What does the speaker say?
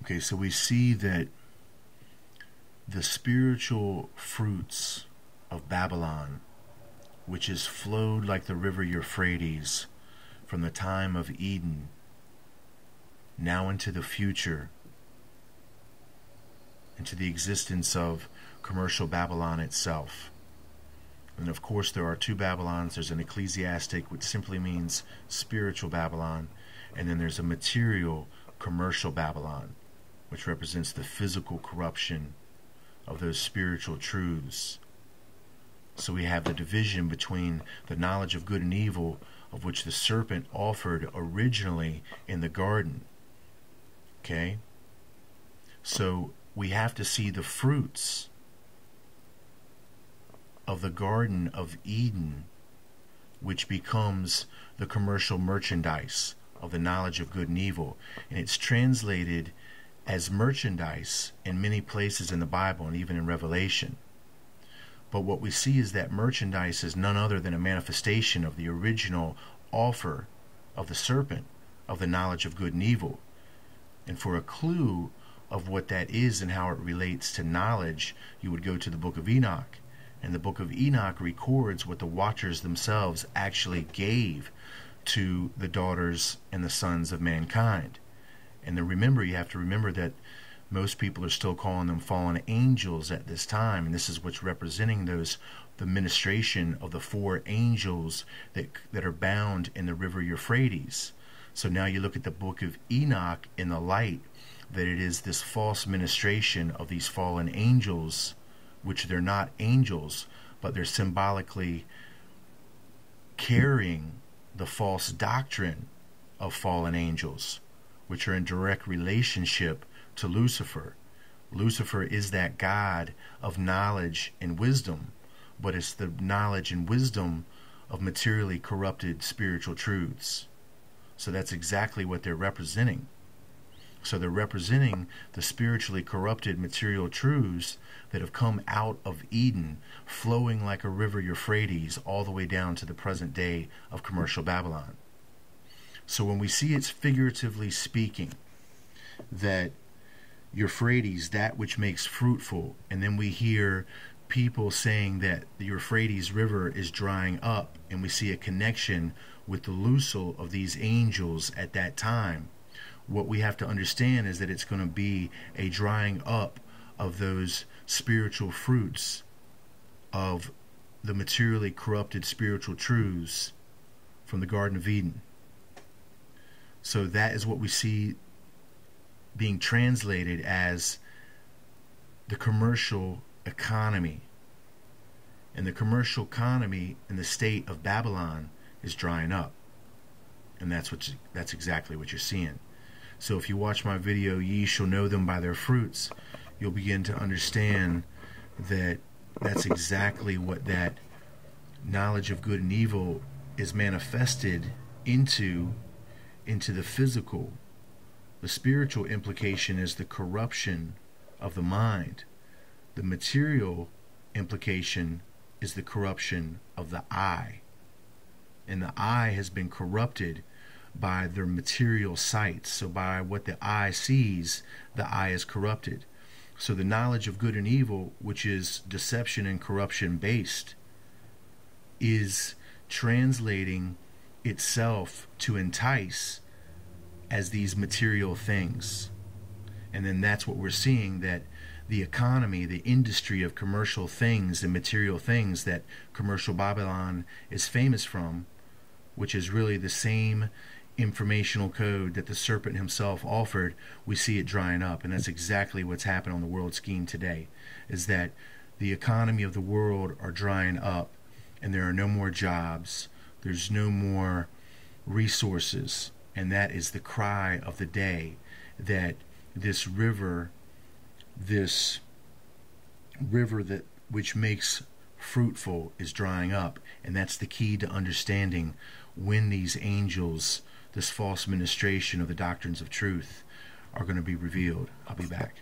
Okay, so we see that the spiritual fruits of Babylon, which has flowed like the river Euphrates from the time of Eden now into the future, into the existence of commercial Babylon itself. And of course there are two Babylons. There's an ecclesiastic, which simply means spiritual Babylon, and then there's a material commercial Babylon, which represents the physical corruption of those spiritual truths. So we have the division between the knowledge of good and evil, of which the serpent offered originally in the garden. Okay? So we have to see the fruits of the Garden of Eden, which becomes the commercial merchandise of the knowledge of good and evil. And it's translated as merchandise in many places in the Bible and even in Revelation. But what we see is that merchandise is none other than a manifestation of the original offer of the serpent of the knowledge of good and evil. And for a clue of what that is and how it relates to knowledge, you would go to the book of Enoch. And the book of Enoch records what the watchers themselves actually gave to the daughters and the sons of mankind. And then remember, you have to remember that most people are still calling them fallen angels at this time, and this is what's representing the ministration of the four angels that are bound in the river Euphrates. So now you look at the book of Enoch in the light that it is this false ministration of these fallen angels, which they're not angels, but they're symbolically carrying the false doctrine of fallen angels, which are in direct relationship to Lucifer. Lucifer is that God of knowledge and wisdom, but it's the knowledge and wisdom of materially corrupted spiritual truths. So that's exactly what they're representing. So they're representing the spiritually corrupted material truths that have come out of Eden, flowing like a river Euphrates all the way down to the present day of commercial Babylon. So when we see it's figuratively speaking that Euphrates, that which makes fruitful, and then we hear people saying that the Euphrates River is drying up, and we see a connection with the Lucifer of these angels at that time, what we have to understand is that it's going to be a drying up of those spiritual fruits of the materially corrupted spiritual truths from the Garden of Eden. So that is what we see being translated as the commercial economy. And the commercial economy in the state of Babylon is drying up. And that's exactly what you're seeing. So if you watch my video, ye shall know them by their fruits, you'll begin to understand that that's exactly what that knowledge of good and evil is manifested into the physical. The spiritual implication is the corruption of the mind. The material implication is the corruption of the eye. And the eye has been corrupted by their material sights. So by what the eye sees, the eye is corrupted. So the knowledge of good and evil, which is deception and corruption based, is translating itself to entice as these material things. And then that's what we're seeing, that the economy, the industry of commercial things and material things that commercial Babylon is famous from, which is really the same informational code that the serpent himself offered, we see it drying up. And that's exactly what's happened on the world scheme today, is that the economy of the world are drying up, and there are no more jobs, there's no more resources. And that is the cry of the day, that this river that which makes fruitful is drying up. And that's the key to understanding when these angels, this false ministration of the doctrines of truth, are going to be revealed. I'll be back.